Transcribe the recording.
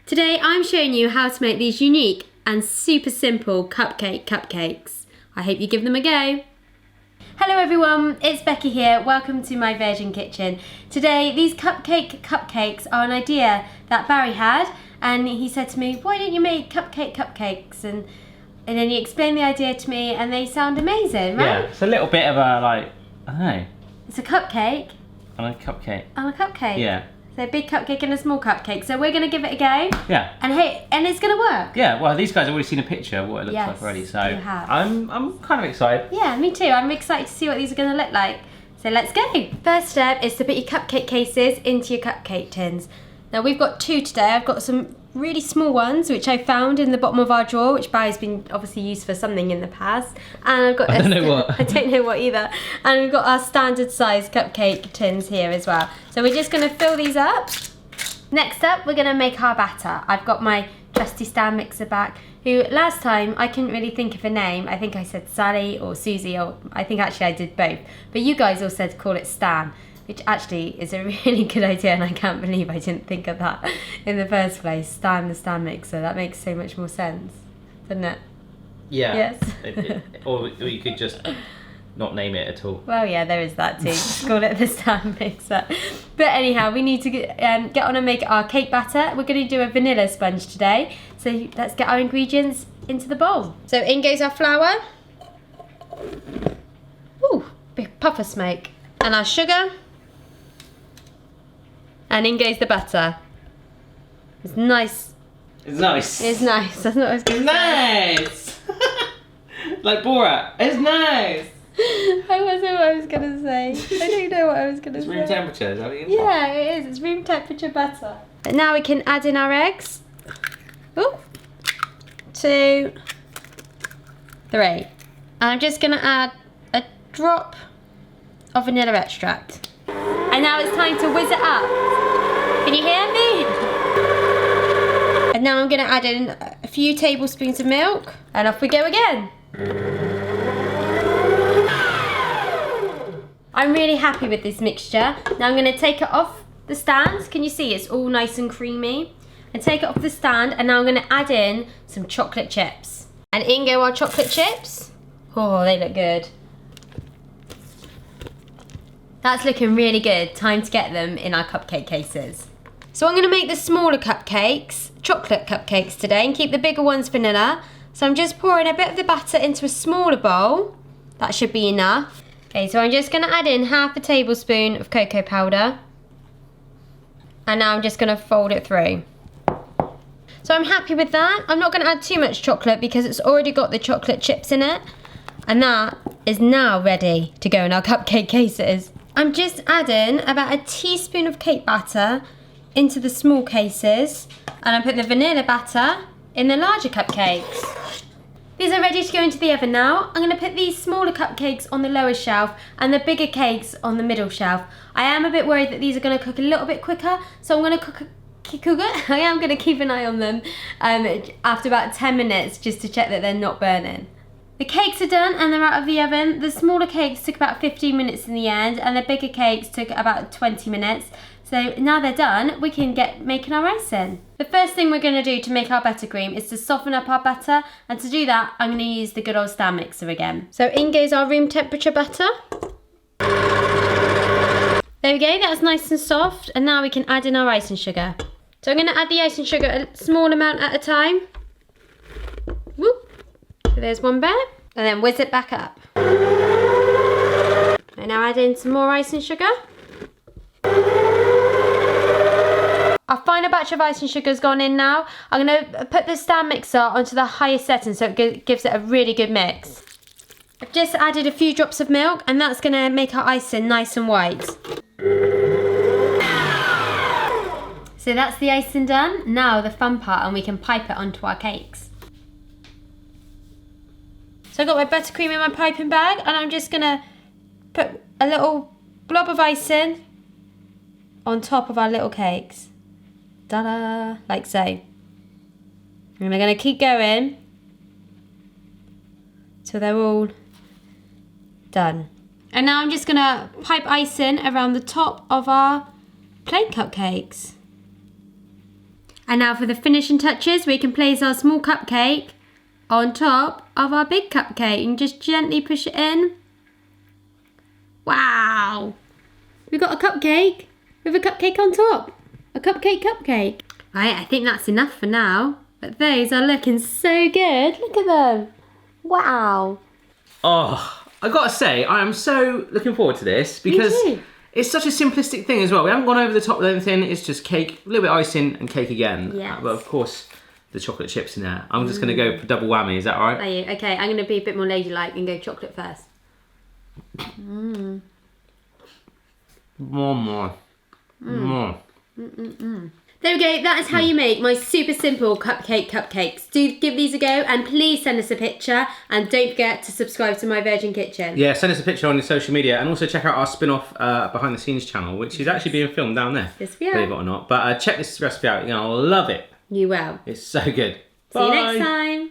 Today I'm showing you how to make these unique and super simple cupcake cupcakes. I hope you give them a go. Hello everyone, it's Becky here. Welcome to my Virgin Kitchen. Today these cupcake cupcakes are an idea that Barry had, and he said to me, why don't you make cupcake cupcakes? And then he explained the idea to me and they sound amazing, right? Yeah, it's a little bit of a I don't know. It's a cupcake. On a cupcake. On a cupcake. Yeah. So a big cupcake and a small cupcake. So we're gonna give it a go. Yeah. And hey, and it's gonna work. Yeah. Well, these guys have already seen a picture of what it looks Yes, like already, so you have. I'm kind of excited. Yeah, me too. I'm excited to see what these are gonna look like. So let's go. First step is to put your cupcake cases into your cupcake tins. Now we've got two today. I've got some really small ones which I found in the bottom of our drawer, which Barry's been obviously used for something in the past. And I've got I don't know what. I don't know what either. And we've got our standard size cupcake tins here as well. So we're just gonna fill these up. Next up, we're gonna make our batter. I've got my trusty stand mixer back, who last time I couldn't really think of a name. I think I said Sally or Susie, or I think actually I did both. But you guys all said to call it Stan, which actually is a really good idea, and I can't believe I didn't think of that in the first place. Stan the stand mixer, that makes so much more sense, doesn't it? Yeah. Yes. Or you could just not name it at all. Well, yeah, there is that too. Just call it the stand mixer. But anyhow, we need to get on and make our cake batter. We're going to do a vanilla sponge today. So let's get our ingredients into the bowl. So in goes our flour. Ooh, big puff of smoke. And our sugar. And in goes the butter. It's nice. It's nice. It's nice. That's not what I was going to say. Nice. Like Borat. It's nice. That wasn't what I was going to say. I don't know what I was going to say. It's room temperature, is that what you Yeah, it is. It's room temperature butter. But now we can add in our eggs. Ooh. 2, 3. And I'm just going to add a drop of vanilla extract. And now it's time to whiz it up. Can you hear me? And now I'm going to add in a few tablespoons of milk. And off we go again. I'm really happy with this mixture. Now I'm going to take it off the stand. Can you see it's all nice and creamy? And take it off the stand, and now I'm going to add in some chocolate chips. And in go our chocolate chips. Oh, they look good. That's looking really good. Time to get them in our cupcake cases. So I'm going to make the smaller cupcakes, chocolate cupcakes today, and keep the bigger ones vanilla. So I'm just pouring a bit of the batter into a smaller bowl. That should be enough. Okay, so I'm just going to add in half a tablespoon of cocoa powder. And now I'm just going to fold it through. So I'm happy with that. I'm not going to add too much chocolate because it's already got the chocolate chips in it. And that is now ready to go in our cupcake cases. I'm just adding about a teaspoon of cake batter into the small cases. And I'm putting the vanilla batter in the larger cupcakes. These are ready to go into the oven now. I'm going to put these smaller cupcakes on the lower shelf and the bigger cakes on the middle shelf. I am a bit worried that these are going to cook a little bit quicker, so I'm going to cook it. I am going to keep an eye on them after about 10 minutes just to check that they're not burning. The cakes are done and they're out of the oven. The smaller cakes took about 15 minutes in the end, and the bigger cakes took about 20 minutes. So now they're done, we can get making our icing. The first thing we're going to do to make our buttercream is to soften up our butter, and to do that I'm going to use the good old stand mixer again. So in goes our room temperature butter. There we go, that's nice and soft, and now we can add in our icing sugar. So I'm going to add the icing sugar a small amount at a time. Whoop. So there's one bit, and then whiz it back up. And now add in some more icing sugar. Our final batch of icing sugar has gone in now. I'm going to put the stand mixer onto the highest setting so it gives it a really good mix. I've just added a few drops of milk, and that's going to make our icing nice and white. So that's the icing done. Now the fun part, and we can pipe it onto our cakes. So I've got my buttercream in my piping bag, and I'm just going to put a little blob of icing on top of our little cakes. Ta-da! Like so. And we're going to keep going till they're all done. And now I'm just going to pipe icing around the top of our plain cupcakes. And now for the finishing touches, we can place our small cupcake on top of our big cupcake and just gently push it in. Wow! We've got a cupcake with a cupcake on top. A cupcake cupcake. Right, I think that's enough for now. But those are looking so good. Look at them. Wow. Oh, I gotta say, I am so looking forward to this because it's such a simplistic thing as well. We haven't gone over the top with anything. It's just cake, a little bit icing and cake again. Yes. But of course, the chocolate chips in there. I'm just going to go for double whammy. Is that all right? Are you? Okay, I'm going to be a bit more ladylike and go chocolate first. One more. More. There we go. That is how you make my super simple cupcake cupcakes. Do give these a go and please send us a picture and don't forget to subscribe to My Virgin Kitchen. Yeah, send us a picture on your social media and also check out our spin-off behind the scenes channel, which is actually being filmed down there. Yes, we are. Believe it or not. But check this recipe out. You're going to love it. You will. It's so good. See you next time.